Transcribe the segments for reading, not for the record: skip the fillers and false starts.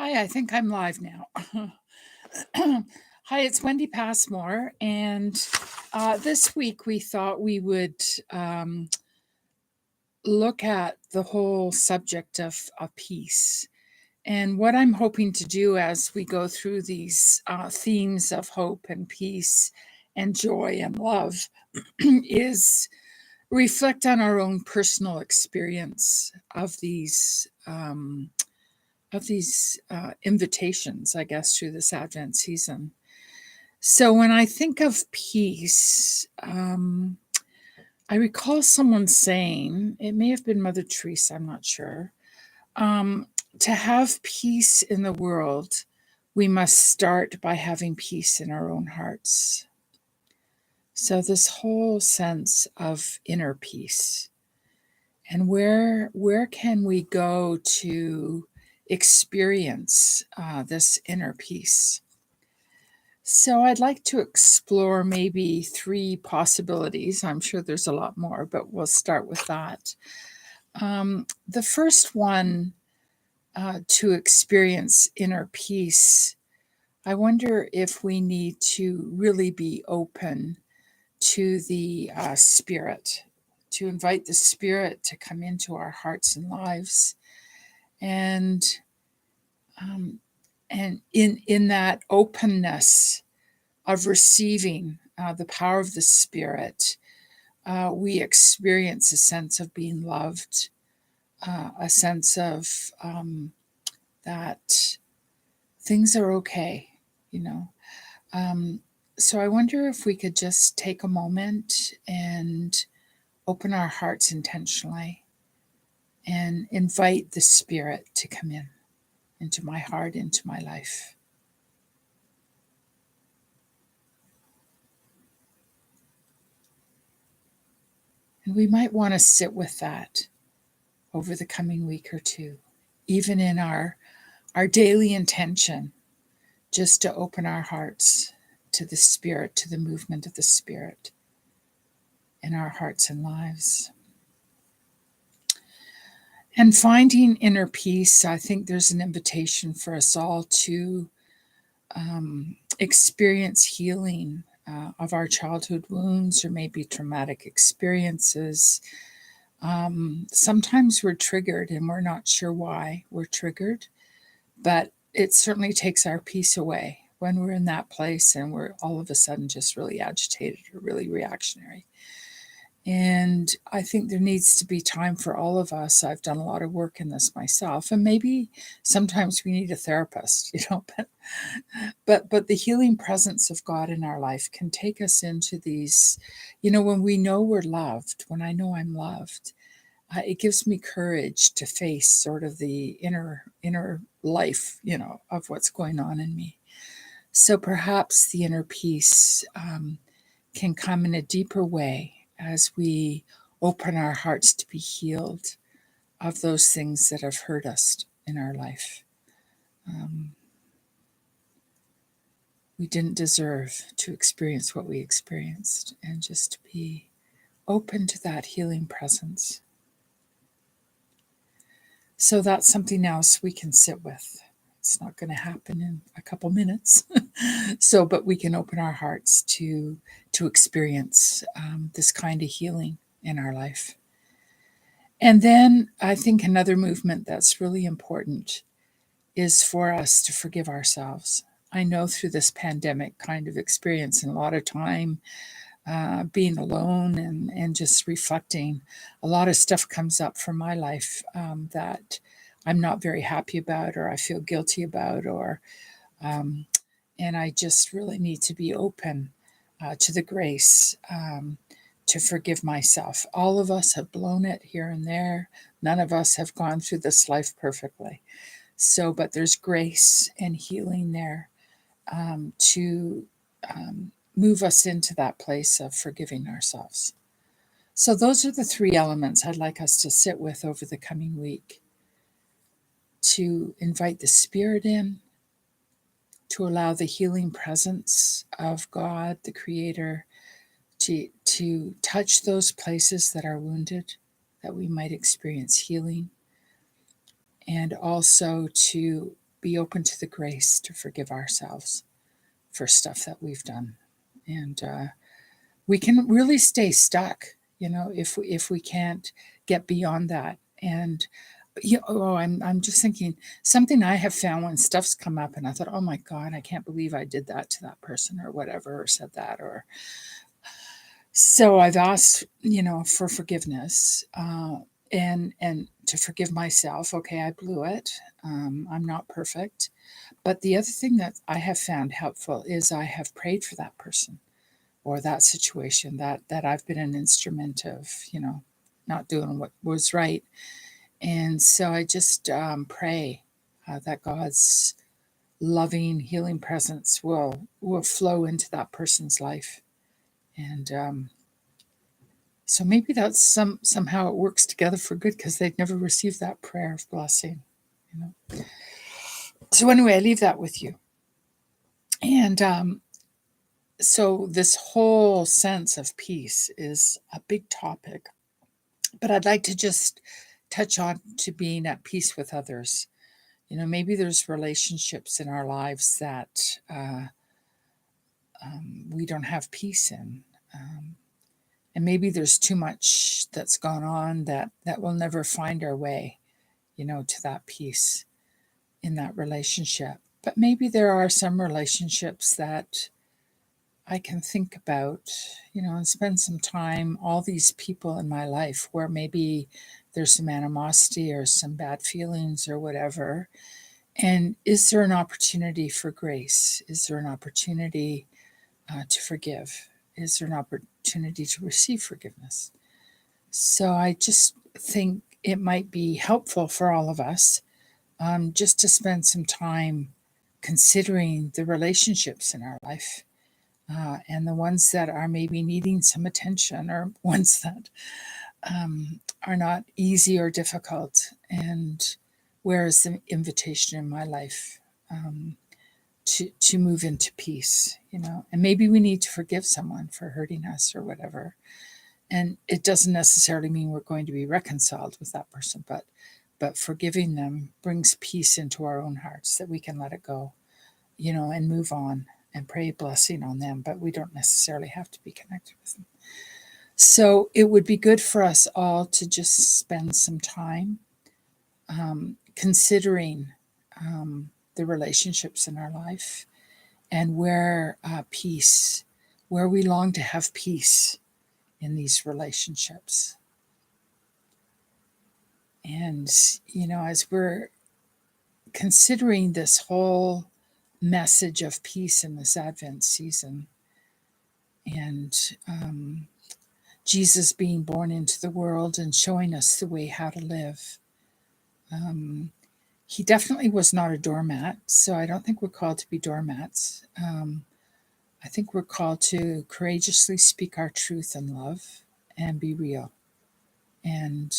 Hi, I think I'm live now. Hi, it's Wendy Passmore, and this week we thought we would um, look at the whole subject of peace. And what I'm hoping to do as we go through these themes of hope and peace and joy and love is reflect on our own personal experience of these invitations, I guess, through this Advent season. So when I think of peace, I recall someone saying, it may have been Mother Teresa, I'm not sure, um, to have peace in the world, we must start by having peace in our own hearts. So this whole sense of inner peace, and where can we go to experience this inner peace? So I'd like to explore maybe three possibilities. I'm sure there's a lot more, but we'll start with that. The first one, to experience inner peace, I wonder if we need to really be open to the Spirit, to invite the Spirit to come into our hearts and lives, and um, in that openness of receiving the power of the Spirit, we experience a sense of being loved, a sense of that things are okay, you know. Um, so I wonder if we could just take a moment and open our hearts intentionally and invite the Spirit to come in into my heart, into my life. And we might want to sit with that over the coming week or two, even in our daily intention, just to open our hearts to the Spirit, to the movement of the Spirit in our hearts and lives. And finding inner peace, I think there's an invitation for us all to experience healing of our childhood wounds or maybe traumatic experiences. Sometimes we're triggered and we're not sure why we're triggered, but it certainly takes our peace away when we're in that place and we're all of a sudden just really agitated or really reactionary. And I think there needs to be time for all of us. I've done a lot of work in this myself, and maybe sometimes we need a therapist, but the healing presence of God in our life can take us into these, when we know we're loved, when I know I'm loved, it gives me courage to face sort of the inner life, of what's going on in me. So perhaps the inner peace can come in a deeper way as we open our hearts to be healed of those things that have hurt us in our life. We didn't deserve to experience what we experienced, and just to be open to that healing presence. So that's something else we can sit with. It's not going to happen in a couple minutes. But we can open our hearts to experience this kind of healing in our life. And then I think another movement that's really important is for us to forgive ourselves. I know through this pandemic kind of experience and a lot of time being alone and just reflecting, a lot of stuff comes up from my life that I'm not very happy about, or I feel guilty about, um, and I just really need to be open to the grace to forgive myself. All of us have blown it here and there. None of us have gone through this life perfectly. So, but there's grace and healing there to move us into that place of forgiving ourselves. So, those are the three elements I'd like us to sit with over the coming week, to invite the Spirit in, to allow the healing presence of God, the Creator, to touch those places that are wounded, that we might experience healing, and also to be open to the grace to forgive ourselves for stuff that we've done. And we can really stay stuck, if we can't get beyond that. And I'm just thinking something I have found when stuff's come up, and I thought, oh my God, I can't believe I did that to that person or whatever, or said that, or so I've asked, for forgiveness, and to forgive myself. Okay, I blew it. I'm not perfect. But the other thing that I have found helpful is I have prayed for that person or that situation that I've been an instrument of, not doing what was right. And so I just pray that God's loving, healing presence will flow into that person's life. And so maybe that's somehow it works together for good, because they've never received that prayer of blessing. So anyway, I leave that with you. And so this whole sense of peace is a big topic, but I'd like to just touch on to being at peace with others. Maybe there's relationships in our lives that we don't have peace in. And maybe there's too much that's gone on that will never find our way, to that peace in that relationship. But maybe there are some relationships that I can think about, and spend some time, all these people in my life where maybe there's some animosity or some bad feelings or whatever. And is there an opportunity for grace? Is there an opportunity to forgive? Is there an opportunity to receive forgiveness? So I just think it might be helpful for all of us just to spend some time considering the relationships in our life. And the ones that are maybe needing some attention, or ones that are not easy or difficult. And where is the invitation in my life to move into peace, And maybe we need to forgive someone for hurting us or whatever. And it doesn't necessarily mean we're going to be reconciled with that person, but forgiving them brings peace into our own hearts, that we can let it go, and move on and pray a blessing on them, but we don't necessarily have to be connected with them. So it would be good for us all to just spend some time considering the relationships in our life, and where we long to have peace in these relationships. And, as we're considering this whole message of peace in this Advent season, and Jesus being born into the world and showing us the way how to live. He definitely was not a doormat, so I don't think we're called to be doormats. I think we're called to courageously speak our truth in love and be real. And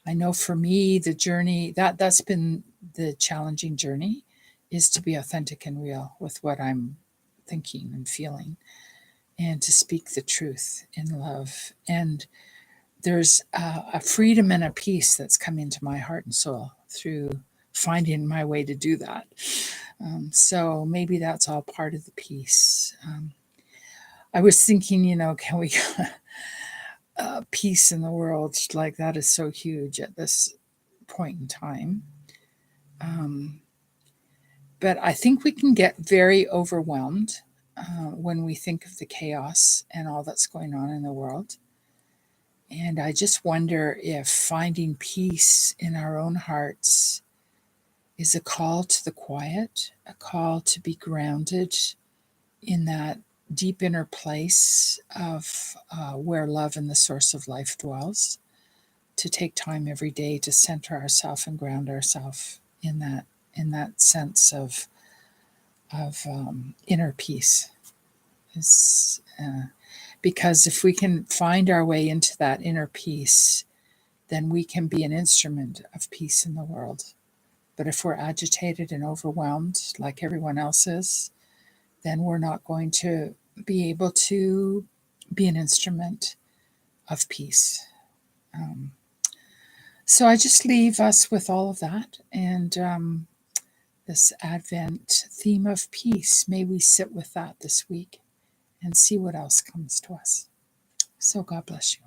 I know for me, the journey, that's been the challenging journey, is to be authentic and real with what I'm thinking and feeling, and to speak the truth in love. And there's a freedom and a peace that's come into my heart and soul through finding my way to do that. So maybe that's all part of the peace. I was thinking, can we peace in the world, like that is so huge at this point in time. But I think we can get very overwhelmed when we think of the chaos and all that's going on in the world. And I just wonder if finding peace in our own hearts is a call to the quiet, a call to be grounded in that deep inner place of where love and the source of life dwells, to take time every day to center ourselves and ground ourselves in that sense of inner peace. Because if we can find our way into that inner peace, then we can be an instrument of peace in the world. But if we're agitated and overwhelmed like everyone else is, then we're not going to be able to be an instrument of peace. So I just leave us with all of that, and this Advent theme of peace. May we sit with that this week and see what else comes to us. So God bless you.